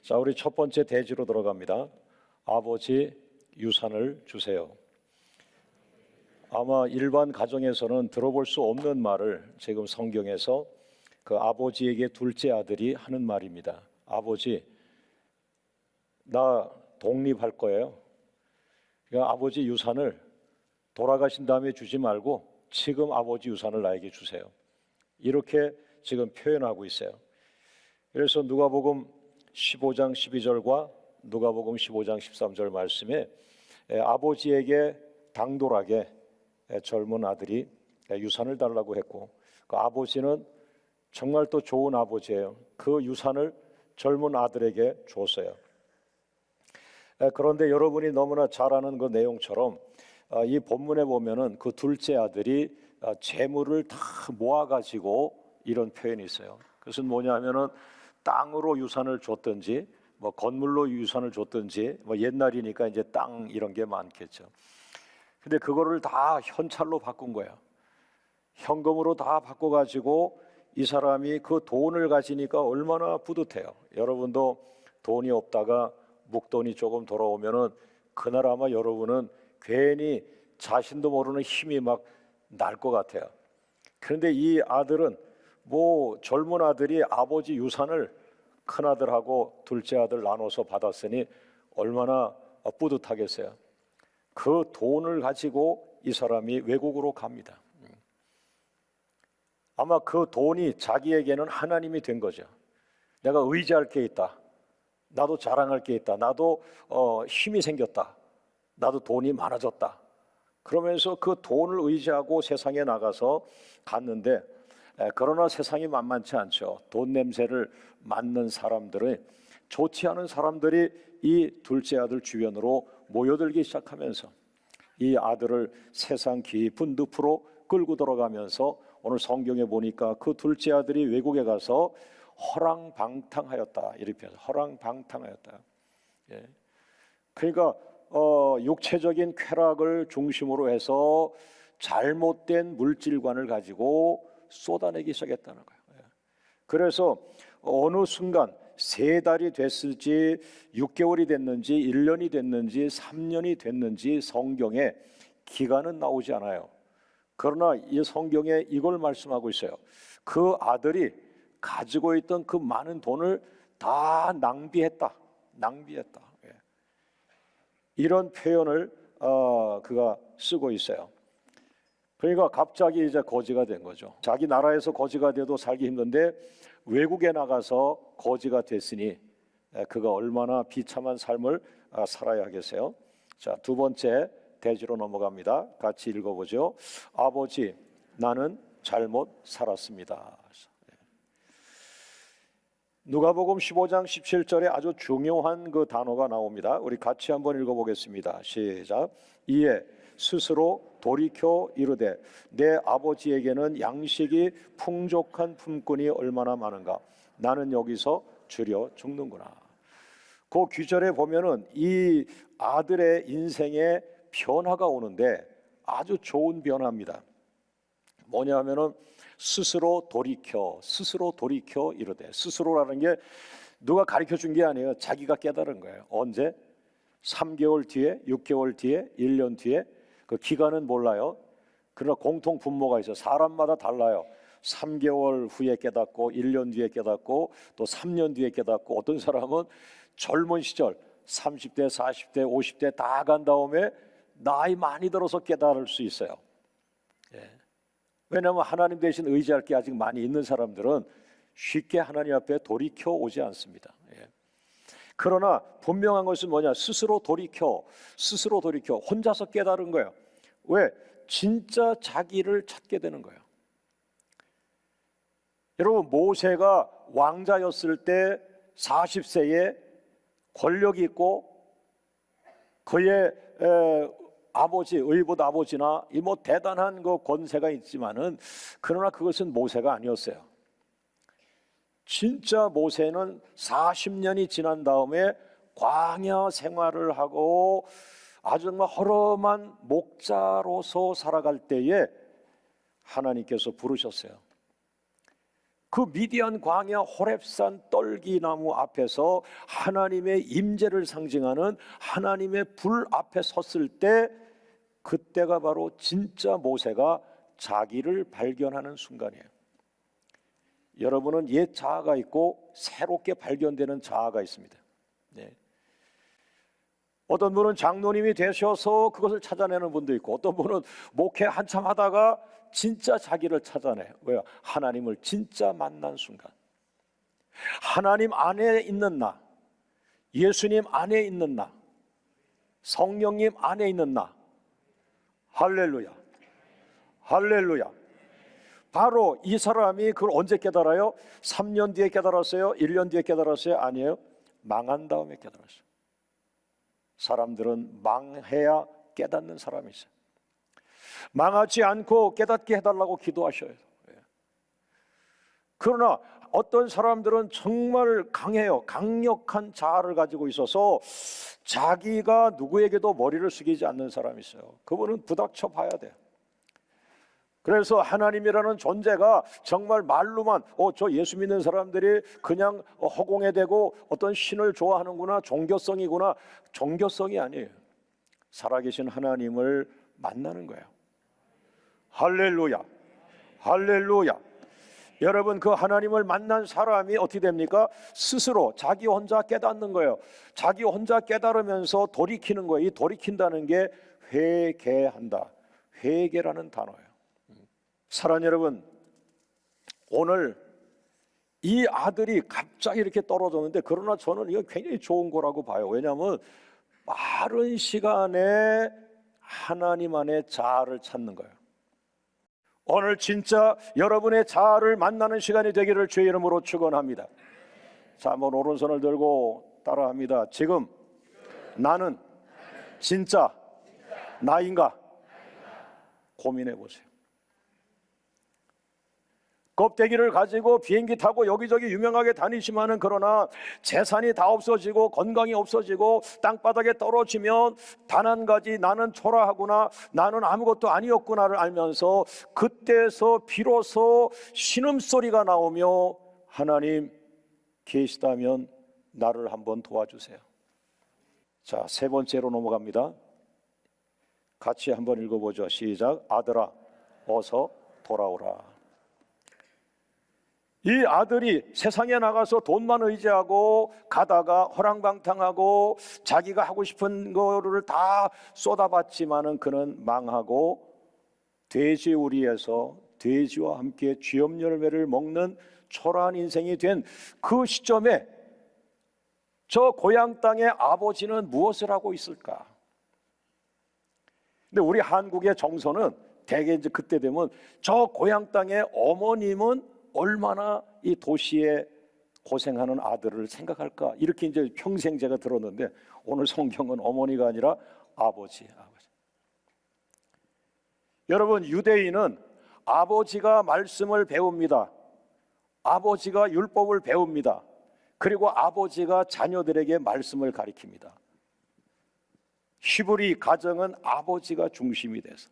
자, 우리 첫 번째 대지로 들어갑니다. 아버지 유산을 주세요. 아마 일반 가정에서는 들어볼 수 없는 말을 지금 성경에서 그 아버지에게 둘째 아들이 하는 말입니다. 아버지, 나 독립할 거예요. 그러니까 아버지 유산을 돌아가신 다음에 주지 말고 지금 아버지 유산을 나에게 주세요. 이렇게 지금 표현하고 있어요. 그래서 누가복음 15장 12절과 누가복음 15장 13절 말씀에 아버지에게 당돌하게 젊은 아들이 유산을 달라고 했고, 그 아버지는 정말 또 좋은 아버지예요. 그 유산을 젊은 아들에게 줬어요. 그런데 여러분이 너무나 잘 아는 그 내용처럼 이 본문에 보면은 그 둘째 아들이 재물을 다 모아가지고 이런 표현이 있어요. 그것은 뭐냐면은 땅으로 유산을 줬든지 뭐 건물로 유산을 줬든지 뭐 옛날이니까 이제 땅 이런 게 많겠죠. 근데 그거를 다 현찰로 바꾼 거예요. 현금으로 다 바꿔가지고 이 사람이 그 돈을 가지니까 얼마나 뿌듯해요. 여러분도 돈이 없다가 목돈이 조금 돌아오면은 그날 아마 여러분은 괜히 자신도 모르는 힘이 막 날 것 같아요. 그런데 이 아들은 뭐 젊은 아들이 아버지 유산을 큰 아들하고 둘째 아들 나눠서 받았으니 얼마나 뿌듯하겠어요. 그 돈을 가지고 이 사람이 외국으로 갑니다. 아마 그 돈이 자기에게는 하나님이 된 거죠. 내가 의지할 게 있다. 나도 자랑할 게 있다. 나도 힘이 생겼다. 나도 돈이 많아졌다. 그러면서 그 돈을 의지하고 세상에 나가서 갔는데, 그러나 세상이 만만치 않죠. 돈 냄새를 맡는 사람들은, 좋지 않은 사람들이 이 둘째 아들 주변으로 모여들기 시작하면서 이 아들을 세상 깊은 늪으로 끌고 들어가면서 오늘 성경에 보니까 그 둘째 아들이 외국에 가서 허랑방탕하였다. 이렇게 해서 허랑방탕하였다. 예. 그러니까 육체적인 쾌락을 중심으로 해서 잘못된 물질관을 가지고 쏟아내기 시작했다는 거예요. 그래서 어느 순간 3달이 됐을지 6개월이 됐는지 1년이 됐는지 3년이 됐는지 성경에 기간은 나오지 않아요. 그러나 이 성경에 이걸 말씀하고 있어요. 그 아들이 가지고 있던 그 많은 돈을 다 낭비했다. 이런 표현을 그가 쓰고 있어요. 그러니까 갑자기 이제 거지가 된 거죠. 자기 나라에서 거지가 돼도 살기 힘든데 외국에 나가서 거지가 됐으니 그가 얼마나 비참한 삶을 살아야 하겠어요. 자, 두 번째 대지로 넘어갑니다. 같이 읽어보죠. 아버지, 나는 잘못 살았습니다. 누가복음 15장 17절에 아주 중요한 그 단어가 나옵니다. 우리 같이 한번 읽어보겠습니다. 시작. 이에 스스로 돌이켜 이르되 내 아버지에게는 양식이 풍족한 품꾼이 얼마나 많은가. 나는 여기서 줄여 죽는구나. 그 귀절에 보면은 이 아들의 인생에 변화가 오는데 아주 좋은 변화입니다. 뭐냐면은 스스로 돌이켜 이르되, 스스로라는 게 누가 가르쳐 준 게 아니에요. 자기가 깨달은 거예요. 언제? 3개월 뒤에, 6개월 뒤에, 1년 뒤에. 그 기간은 몰라요. 그러나 공통 분모가 있어요. 사람마다 달라요. 3개월 후에 깨닫고 1년 뒤에 깨닫고 또 3년 뒤에 깨닫고, 어떤 사람은 젊은 시절 30대, 40대, 50대 다 간 다음에 나이 많이 들어서 깨달을 수 있어요. 예. 왜냐하면 하나님 대신 의지할 게 아직 많이 있는 사람들은 쉽게 하나님 앞에 돌이켜 오지 않습니다. 예. 그러나 분명한 것은 뭐냐? 스스로 돌이켜 혼자서 깨달은 거예요. 왜? 진짜 자기를 찾게 되는 거예요. 여러분, 모세가 왕자였을 때 40세에 권력이 있고 그의 아버지, 의붓 아버지나 이 뭐 대단한 그 권세가 있지만은, 그러나 그것은 모세가 아니었어요. 진짜 모세는 40년이 지난 다음에 광야 생활을 하고 아주 정말 허름한 목자로서 살아갈 때에 하나님께서 부르셨어요. 그 미디안 광야 호렙산 떨기나무 앞에서 하나님의 임재를 상징하는 하나님의 불 앞에 섰을 때, 그때가 바로 진짜 모세가 자기를 발견하는 순간이에요. 여러분은 옛 자아가 있고 새롭게 발견되는 자아가 있습니다. 네. 어떤 분은 장로님이 되셔서 그것을 찾아내는 분도 있고, 어떤 분은 목회 한참 하다가 진짜 자기를 찾아내요. 왜요? 하나님을 진짜 만난 순간, 하나님 안에 있는 나, 예수님 안에 있는 나, 성령님 안에 있는 나. 할렐루야, 할렐루야. 바로 이 사람이 그걸 언제 깨달아요? 3년 뒤에 깨달았어요? 1년 뒤에 깨달았어요? 아니에요. 망한 다음에 깨달았어요. 사람들은 망해야 깨닫는 사람이 있어요. 망하지 않고 깨닫게 해달라고 기도하셔요. 그러나 어떤 사람들은 정말 강해요. 강력한 자아를 가지고 있어서 자기가 누구에게도 머리를 숙이지 않는 사람이 있어요. 그분은 부닥쳐 봐야 돼요. 그래서 하나님이라는 존재가 정말 말로만 저 예수 믿는 사람들이 그냥 허공에 대고 어떤 신을 좋아하는구나, 종교성이구나. 종교성이 아니에요. 살아계신 하나님을 만나는 거예요. 할렐루야, 할렐루야. 여러분, 그 하나님을 만난 사람이 어떻게 됩니까? 스스로 자기 혼자 깨닫는 거예요. 자기 혼자 깨달으면서 돌이키는 거예요. 이 돌이킨다는 게 회개한다. 회개라는 단어예요. 사랑하는 여러분, 오늘 이 아들이 갑자기 이렇게 떨어졌는데, 그러나 저는 이거 굉장히 좋은 거라고 봐요. 왜냐하면 빠른 시간에 하나님 안에 자아를 찾는 거예요. 오늘 진짜 여러분의 자아를 만나는 시간이 되기를 주의 이름으로 축원합니다. 자, 한번 오른손을 들고 따라합니다. 지금 나는 진짜 나인가? 고민해 보세요. 껍데기를 가지고 비행기 타고 여기저기 유명하게 다니시면은, 그러나 재산이 다 없어지고 건강이 없어지고 땅바닥에 떨어지면 단 한 가지, 나는 초라하구나, 나는 아무것도 아니었구나를 알면서 그때서 비로소 신음소리가 나오며, 하나님 계시다면 나를 한번 도와주세요. 자, 세 번째로 넘어갑니다. 같이 한번 읽어보죠. 시작. 아들아 어서 돌아오라. 이 아들이 세상에 나가서 돈만 의지하고 가다가 허랑방탕하고 자기가 하고 싶은 거를 다 쏟아봤지만은 그는 망하고 돼지 우리에서 돼지와 함께 쥐염 열매를 먹는 초라한 인생이 된 그 시점에 저 고향 땅의 아버지는 무엇을 하고 있을까? 근데 우리 한국의 정서는 대개 이제 그때 되면 저 고향 땅의 어머님은 얼마나 이 도시에 고생하는 아들을 생각할까, 이렇게 이제 평생 제가 들었는데, 오늘 성경은 어머니가 아니라 아버지. 여러분, 유대인은 아버지가 말씀을 배웁니다. 아버지가 율법을 배웁니다. 그리고 아버지가 자녀들에게 말씀을 가르칩니다. 히브리 가정은 아버지가 중심이 돼서,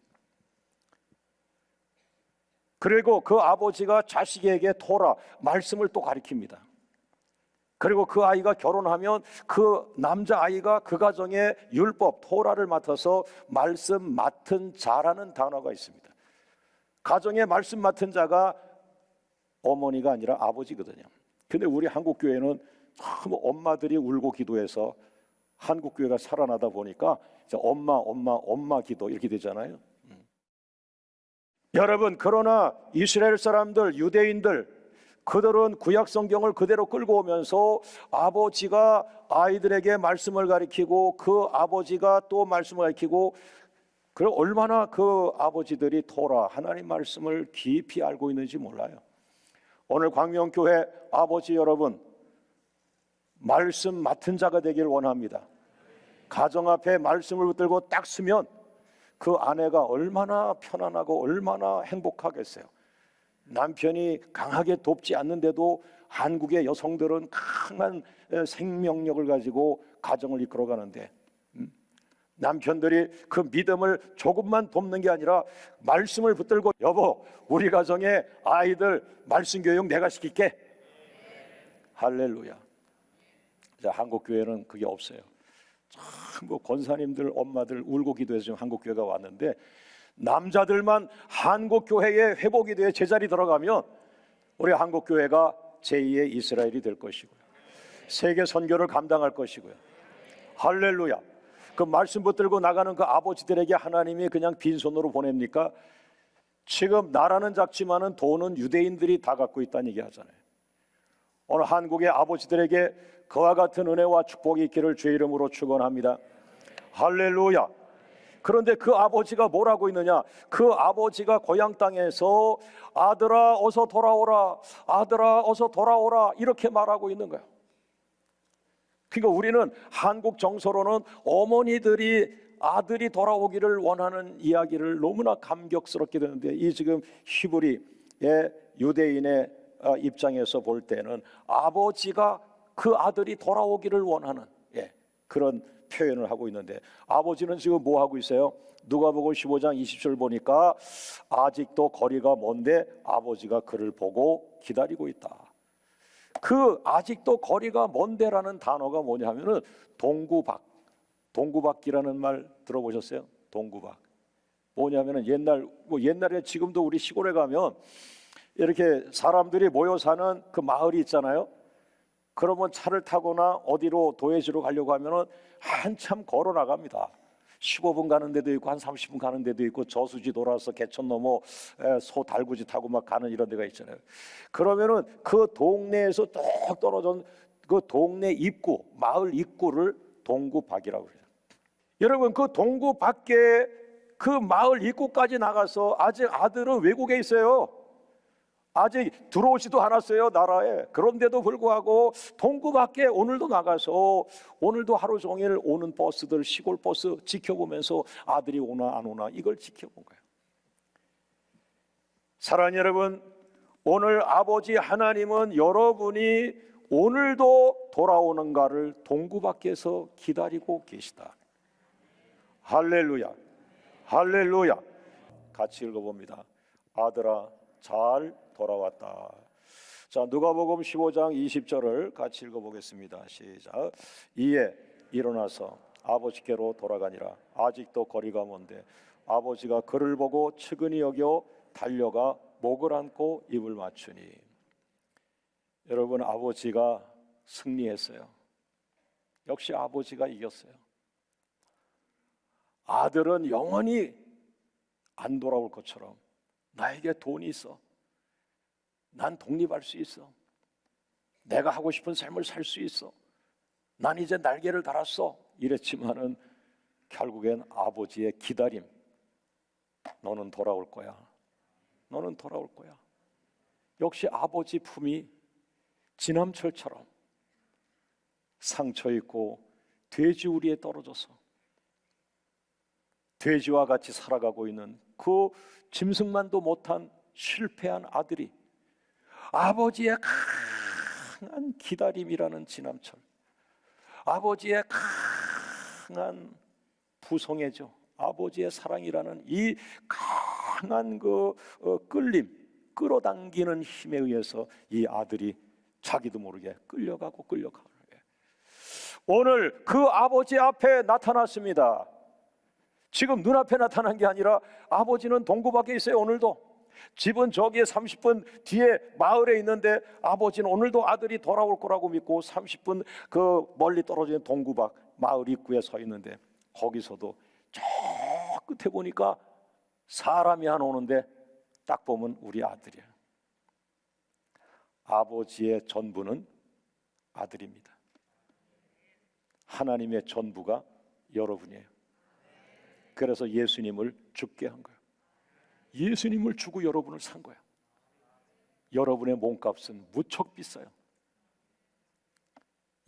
그리고 그 아버지가 자식에게 토라, 말씀을 또 가르칩니다. 그리고 그 아이가 결혼하면 그 남자아이가 그 가정의 율법, 토라를 맡아서 말씀 맡은 자라는 단어가 있습니다. 가정의 말씀 맡은 자가 어머니가 아니라 아버지거든요. 근데 우리 한국교회는 너무 엄마들이 울고 기도해서 한국교회가 살아나다 보니까 이제 엄마 기도 이렇게 되잖아요. 여러분, 그러나 이스라엘 사람들, 유대인들, 그들은 구약 성경을 그대로 끌고 오면서 아버지가 아이들에게 말씀을 가르치고 그 아버지가 또 말씀을 가르치고, 그럼 얼마나 그 아버지들이 토라, 하나님 말씀을 깊이 알고 있는지 몰라요. 오늘 광명교회 아버지 여러분, 말씀 맡은 자가 되길 원합니다. 가정 앞에 말씀을 붙들고 딱 서면 그 아내가 얼마나 편안하고 얼마나 행복하겠어요. 남편이 강하게 돕지 않는데도 한국의 여성들은 강한 생명력을 가지고 가정을 이끌어가는데, 남편들이 그 믿음을 조금만 돕는 게 아니라 말씀을 붙들고, 여보, 우리 가정에 아이들 말씀 교육 내가 시킬게. 할렐루야. 자, 한국 교회는 그게 없어요. 전부 권사님들, 엄마들 울고 기도해서 지금 한국 교회가 왔는데, 남자들만 한국 교회에 회복기도에 제자리 들어가면 우리 한국 교회가 제2의 이스라엘이 될 것이고요, 세계 선교를 감당할 것이고요. 할렐루야. 그 말씀 붙들고 나가는 그 아버지들에게 하나님이 그냥 빈손으로 보냅니까? 지금 나라는 작지만은 돈은 유대인들이 다 갖고 있다는 얘기 하잖아요. 오늘 한국의 아버지들에게 그와 같은 은혜와 축복이 있기를 주의 이름으로 축원합니다. 할렐루야. 그런데 그 아버지가 뭘 하고 있느냐? 그 아버지가 고향 땅에서 아들아 어서 돌아오라, 아들아 어서 돌아오라, 이렇게 말하고 있는 거예요. 그러니까 우리는 한국 정서로는 어머니들이 아들이 돌아오기를 원하는 이야기를 너무나 감격스럽게 되는데, 이 지금 히브리의 유대인의 입장에서 볼 때는 아버지가 그 아들이 돌아오기를 원하는 그런 표현을 하고 있는데, 아버지는 지금 뭐 하고 있어요? 누가복음 15장 20절 보니까 아직도 거리가 먼데 아버지가 그를 보고 기다리고 있다. 그 아직도 거리가 먼데라는 단어가 뭐냐 하면은 동구박, 동구박기라는 말 들어보셨어요? 동구박 뭐냐면은 옛날에 지금도 우리 시골에 가면 이렇게 사람들이 모여 사는 그 마을이 있잖아요. 그러면 차를 타거나 어디로 도회지로 가려고 하면은 한참 걸어 나갑니다. 15분 가는 데도 있고 한 30분 가는 데도 있고, 저수지 돌아서 개천 넘어 소 달구지 타고 막 가는 이런 데가 있잖아요. 그러면은 그 동네에서 뚝 떨어진 그 동네 입구, 마을 입구를 동구박이라고 그래요. 여러분, 그 동구 밖에 그 마을 입구까지 나가서 아직 아들은 외국에 있어요. 아직 들어오지도 않았어요, 나라에. 그런데도 불구하고 동구 밖에 오늘도 나가서 오늘도 하루 종일 오는 버스들, 시골 버스 지켜보면서 아들이 오나 안 오나 이걸 지켜본 거예요. 사랑하는 여러분, 오늘 아버지 하나님은 여러분이 오늘도 돌아오는가를 동구 밖에서 기다리고 계시다. 할렐루야, 할렐루야. 같이 읽어봅니다. 아들아 잘 돌아왔다. 자, 누가복음 15장 20절을 같이 읽어보겠습니다. 시작. 이에 일어나서 아버지께로 돌아가니라. 아직도 거리가 먼데 아버지가 그를 보고 측은히 여겨 달려가 목을 안고 입을 맞추니. 여러분, 아버지가 승리했어요. 역시 아버지가 이겼어요. 아들은 영원히 안 돌아올 것처럼 나에게 돈이 있어, 난 독립할 수 있어, 내가 하고 싶은 삶을 살 수 있어, 난 이제 날개를 달았어, 이랬지만은 결국엔 아버지의 기다림, 너는 돌아올 거야, 너는 돌아올 거야. 역시 아버지 품이 지남철처럼 상처 있고 돼지우리에 떨어져서 돼지와 같이 살아가고 있는 그 짐승만도 못한 실패한 아들이 아버지의 강한 기다림이라는 지남철, 아버지의 강한 부성애죠, 아버지의 사랑이라는 이 강한 그 끌림, 끌어당기는 힘에 의해서 이 아들이 자기도 모르게 끌려가고. 오늘 그 아버지 앞에 나타났습니다. 지금 눈앞에 나타난 게 아니라 아버지는 동구 밖에 있어요. 오늘도 집은 저기에 30분 뒤에 마을에 있는데 아버지는 오늘도 아들이 돌아올 거라고 믿고 30분 그 멀리 떨어진 동구박 마을 입구에 서 있는데, 거기서도 저 끝에 보니까 사람이 안 오는데 딱 보면 우리 아들이에요. 아버지의 전부는 아들입니다. 하나님의 전부가 여러분이에요. 그래서 예수님을 죽게 한 거예요. 예수님을 주고 여러분을 산 거예요. 여러분의 몸값은 무척 비싸요.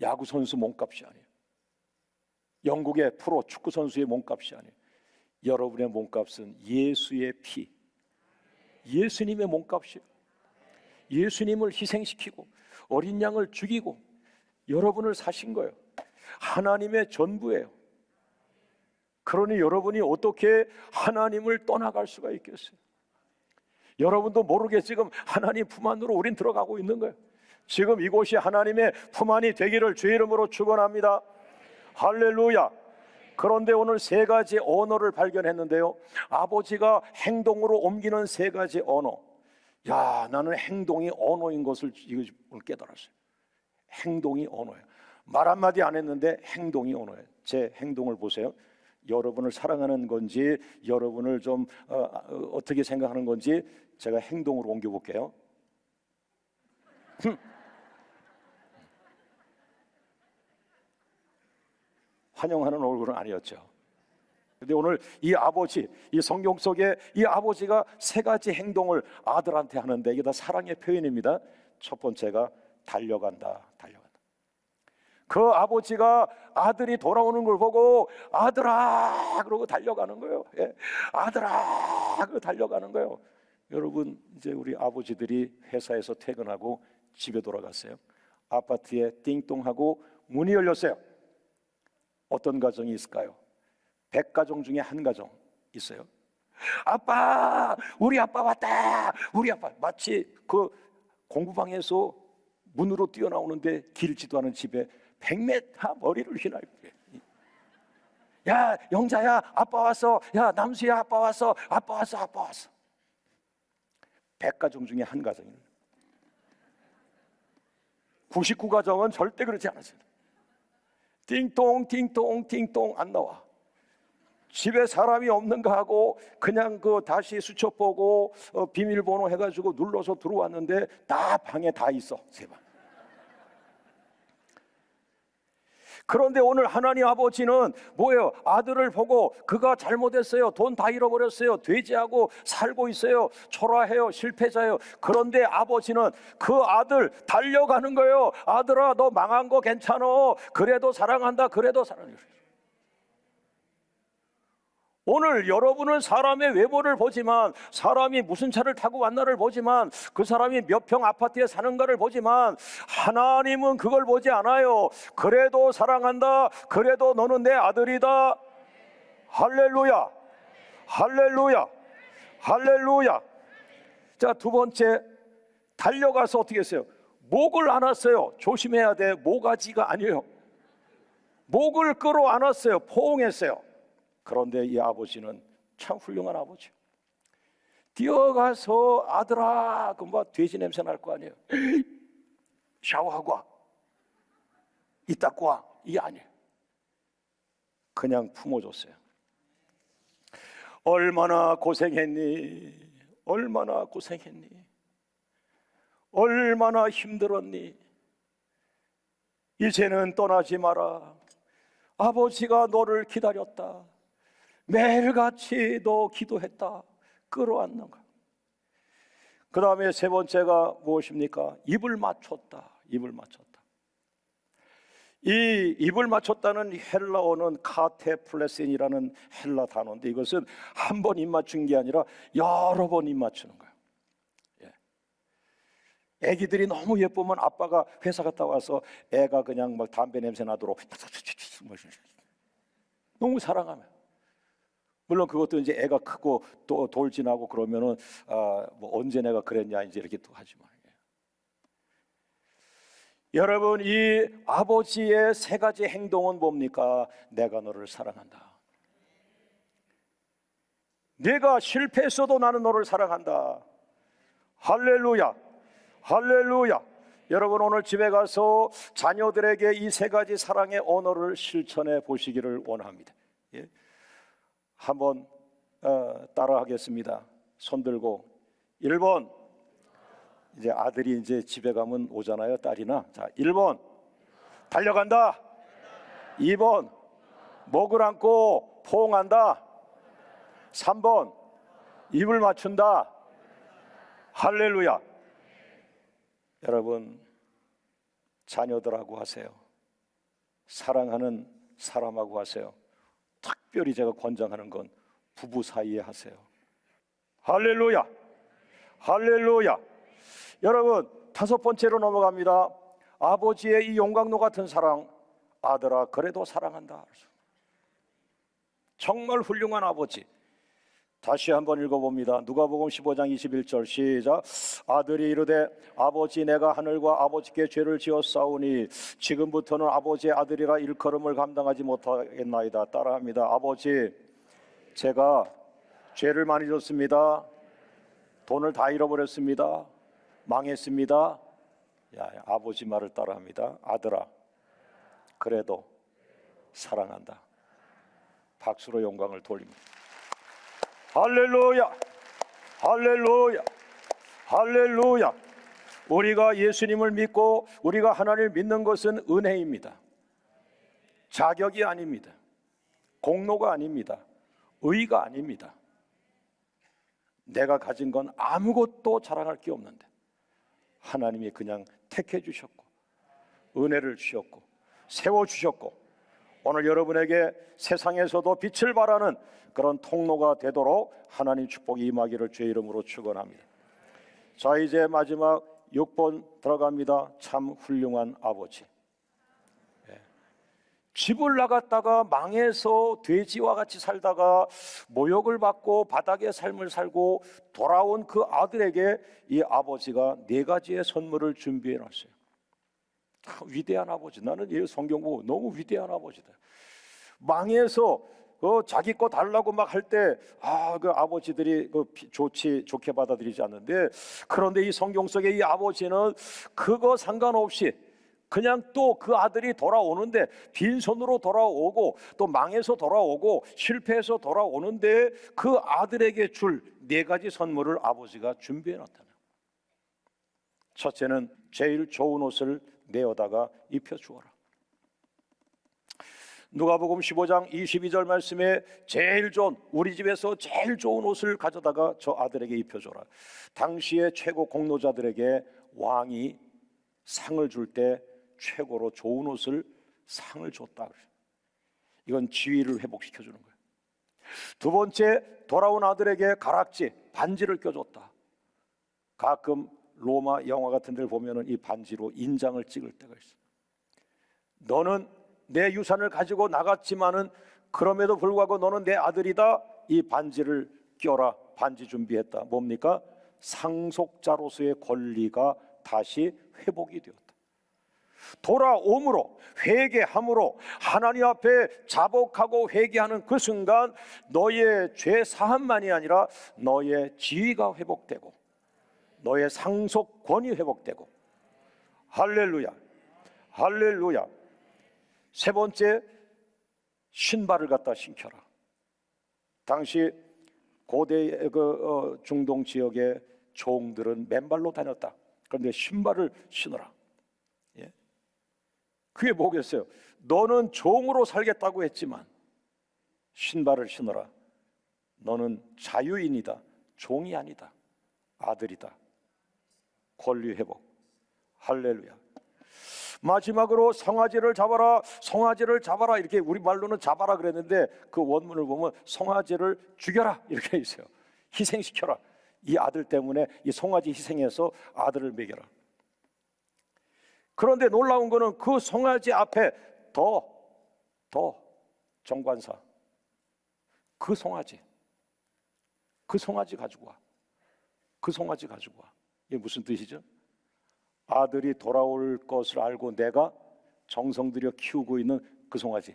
야구 선수 몸값이 아니에요. 영국의 프로 축구 선수의 몸값이 아니에요. 여러분의 몸값은 예수의 피, 예수님의 몸값이에요. 예수님을 희생시키고 어린 양을 죽이고 여러분을 사신 거예요. 하나님의 전부예요. 그러니 여러분이 어떻게 하나님을 떠나갈 수가 있겠어요? 여러분도 모르게 지금 하나님 품 안으로 우린 들어가고 있는 거예요. 지금 이곳이 하나님의 품 안이 되기를 주의 이름으로 축원합니다. 할렐루야. 그런데 오늘 세 가지 언어를 발견했는데요, 아버지가 행동으로 옮기는 세 가지 언어. 야, 나는 행동이 언어인 것을 오늘 깨달았어요. 행동이 언어예요. 말 한마디 안 했는데 행동이 언어예요. 제 행동을 보세요. 여러분을 사랑하는 건지, 여러분을 좀 어떻게 생각하는 건지 제가 행동으로 옮겨볼게요. 환영하는 얼굴은 아니었죠. 근데 오늘 이 아버지, 이 성경 속에 이 아버지가 세 가지 행동을 아들한테 하는데 이게 다 사랑의 표현입니다. 첫 번째가 달려간다. 그 아버지가 아들이 돌아오는 걸 보고 아들아 그러고 달려가는 거예요. 예. 아들아 그러고 달려가는 거예요. 여러분, 이제 우리 아버지들이 회사에서 퇴근하고 집에 돌아갔어요. 아파트에 띵동하고 문이 열렸어요. 어떤 가정이 있을까요? 100가정 중에 한 가정 있어요. 아빠, 우리 아빠 왔다. 우리 아빠. 마치 그 공부방에서 문으로 뛰어나오는데 길지도 않은 집에 100m 머리를 휘날려. 야, 영자야, 아빠 왔어. 야, 남수야, 아빠 왔어. 아빠 왔어. 아빠 왔어. 100가정 중에 한 가정이에요. 99가정은 절대 그렇지 않았어요. 띵동 띵동 띵동 안 나와. 집에 사람이 없는가 하고 그냥 그 다시 수첩보고 비밀번호 해가지고 눌러서 들어왔는데 다 방에 다 있어. 세 방. 그런데 오늘 하나님 아버지는 뭐예요? 아들을 보고 그가 잘못했어요. 돈 다 잃어버렸어요. 돼지하고 살고 있어요. 초라해요. 실패자예요. 그런데 아버지는 그 아들 달려가는 거예요. 아들아, 너 망한 거 괜찮어. 그래도 사랑한다. 그래도 사랑해. 오늘 여러분은 사람의 외모를 보지만, 사람이 무슨 차를 타고 왔나를 보지만, 그 사람이 몇 평 아파트에 사는가를 보지만, 하나님은 그걸 보지 않아요. 그래도 사랑한다. 그래도 너는 내 아들이다. 할렐루야. 할렐루야. 할렐루야. 자, 두 번째, 달려가서 어떻게 했어요? 목을 안았어요. 조심해야 돼. 모가지가 아니에요. 목을 끌어안았어요. 포옹했어요. 그런데 이 아버지는 참 훌륭한 아버지. 뛰어가서 아들아, 그 뭐 돼지 냄새 날 거 아니에요. 샤워하고 와. 이 닦고 와. 이게 아니에요. 그냥 품어줬어요. 얼마나 고생했니? 얼마나 고생했니? 얼마나 힘들었니? 이제는 떠나지 마라. 아버지가 너를 기다렸다. 매일같이 너 기도했다. 끌어안는 거야. 그 다음에 세 번째가 무엇입니까? 입을 맞췄다. 입을 맞췄다. 이 입을 맞췄다는 헬라어는 카테플레센이라는 헬라 단어인데, 이것은 한 번 입 맞춘 게 아니라 여러 번 입 맞추는 거예요. 애기들이 너무 예쁘면 아빠가 회사 갔다 와서 애가 그냥 막 담배 냄새 나도록 너무 사랑하면, 물론 그것도 이제 애가 크고 또 돌 지나고 그러면은 뭐 언제 내가 그랬냐 이제 이렇게 또 하지만, 여러분, 이 아버지의 세 가지 행동은 뭡니까? 내가 너를 사랑한다. 네가 실패했어도 나는 너를 사랑한다. 할렐루야. 할렐루야. 여러분, 오늘 집에 가서 자녀들에게 이 세 가지 사랑의 언어를 실천해 보시기를 원합니다. 예. 한번 따라 하겠습니다. 손 들고 1번, 이제 아들이 이제 집에 가면 오잖아요, 딸이나. 자, 1번 달려간다. 2번 목을 안고 포옹한다. 3번 입을 맞춘다. 할렐루야. 여러분, 자녀들하고 하세요. 사랑하는 사람하고 하세요. 특별히 제가 권장하는 건 부부 사이에 하세요. 할렐루야. 할렐루야. 여러분, 다섯 번째로 넘어갑니다. 아버지의 이 용광로 같은 사랑. 아들아, 그래도 사랑한다. 정말 훌륭한 아버지. 다시 한번 읽어봅니다. 누가복음 15장 21절 시작. 아들이 이르되 아버지 내가 하늘과 아버지께 죄를 지었사오니 지금부터는 아버지의 아들이라 일컬음을 감당하지 못하겠나이다. 따라합니다. 아버지 제가 죄를 많이 졌습니다. 돈을 다 잃어버렸습니다. 망했습니다. 아버지 말을 따라합니다. 아들아 그래도 사랑한다. 박수로 영광을 돌립니다. 할렐루야, 할렐루야, 할렐루야. 우리가 예수님을 믿고 우리가 하나님을 믿는 것은 은혜입니다. 자격이 아닙니다. 공로가 아닙니다. 의가 아닙니다. 내가 가진 건 아무것도 자랑할 게 없는데 하나님이 그냥 택해 주셨고 은혜를 주셨고 세워 주셨고 오늘 여러분에게 세상에서도 빛을 발하는 그런 통로가 되도록 하나님 축복이 임하기를 주의 이름으로 축원합니다. 자, 이제 마지막 6번 들어갑니다. 참 훌륭한 아버지. 집을 나갔다가 망해서 돼지와 같이 살다가 모욕을 받고 바닥의 삶을 살고 돌아온 그 아들에게 이 아버지가 4가지의 선물을 준비해 놨어요. 위대한 아버지. 나는 이 성경 보고 너무 위대한 아버지다. 망해서 자기 거 달라고 막 할 때 그 아버지들이 좋게 받아들이지 않는데, 그런데 이 성경 속에 이 아버지는 그거 상관없이 그냥 또 그 아들이 돌아오는데 빈손으로 돌아오고 또 망해서 돌아오고 실패해서 돌아오는데 그 아들에게 줄 4가지 선물을 아버지가 준비해 놨다는. 첫째는 제일 좋은 옷을 내어다가 입혀 주어라. 누가복음 15장 22절 말씀에 제일 좋은, 우리 집에서 제일 좋은 옷을 가져다가 저 아들에게 입혀줘라. 당시의 최고 공로자들에게 왕이 상을 줄 때 최고로 좋은 옷을 상을 줬다. 이건 지위를 회복시켜주는 거예요. 두 번째, 돌아온 아들에게 가락지, 반지를 껴줬다. 가끔 로마 영화 같은 데를 보면은 이 반지로 인장을 찍을 때가 있어요. 너는 내 유산을 가지고 나갔지만은 그럼에도 불구하고 너는 내 아들이다. 이 반지를 껴라. 반지 준비했다. 뭡니까? 상속자로서의 권리가 다시 회복이 되었다. 돌아옴으로, 회개함으로 하나님 앞에 자복하고 회개하는 그 순간 너의 죄 사함만이 아니라 너의 지위가 회복되고 너의 상속권이 회복되고. 할렐루야, 할렐루야. 세 번째, 신발을 갖다 신겨라. 당시 고대 중동 지역의 종들은 맨발로 다녔다. 그런데 신발을 신어라. 예? 그게 뭐겠어요? 너는 종으로 살겠다고 했지만 신발을 신어라. 너는 자유인이다. 종이 아니다. 아들이다. 권리 회복. 할렐루야. 마지막으로 송아지를 잡아라. 송아지를 잡아라. 이렇게 우리말로는 잡아라 그랬는데 그 원문을 보면 송아지를 죽여라 이렇게 있어요. 희생시켜라. 이 아들 때문에 이 송아지 희생해서 아들을 먹여라. 그런데 놀라운 거는 그 송아지 앞에 더 정관사, 그 송아지 가지고 와. 그 송아지 가지고 와. 이게 무슨 뜻이죠? 아들이 돌아올 것을 알고 내가 정성 들여 키우고 있는 그 송아지.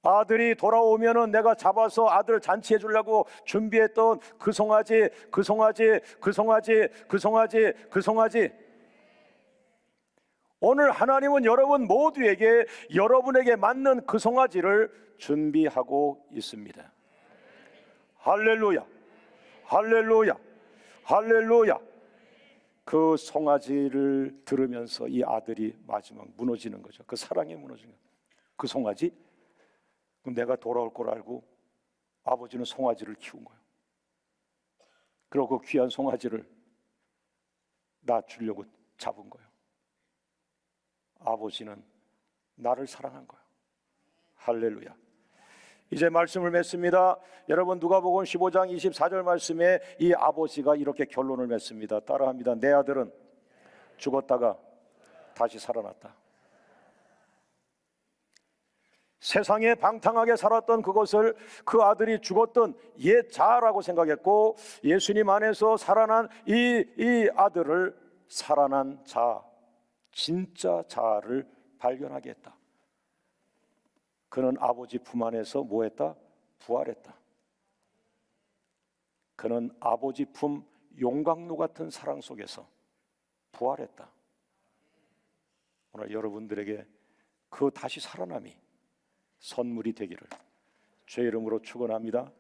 아들이 돌아오면은 내가 잡아서 아들 잔치해 주려고 준비했던 그 송아지, 그 송아지, 그 송아지, 그 송아지, 그 송아지. 오늘 하나님은 여러분 모두에게 여러분에게 맞는 그 송아지를 준비하고 있습니다. 할렐루야, 할렐루야, 할렐루야. 그 송아지를 들으면서 이 아들이 마지막 무너지는 거죠. 그 사랑에 무너지는 거예요. 그 송아지, 내가 돌아올 걸 알고 아버지는 송아지를 키운 거예요. 그리고 그 귀한 송아지를 나 주려고 잡은 거예요. 아버지는 나를 사랑한 거예요. 할렐루야. 이제 말씀을 맺습니다. 여러분 누가복음 15장 24절 말씀에 이 아버지가 이렇게 결론을 맺습니다. 따라합니다. 내 아들은 죽었다가 다시 살아났다. 세상에 방탕하게 살았던 그것을 그 아들이 죽었던 옛 자라고 생각했고, 예수님 안에서 살아난 이 아들을 살아난 자, 진짜 자를 발견하게 했다. 그는 아버지 품 안에서 뭐했다? 부활했다. 그는 아버지 품 용광로 같은 사랑 속에서 부활했다. 오늘 여러분들에게 그 다시 살아남이 선물이 되기를 주의 이름으로 축원합니다.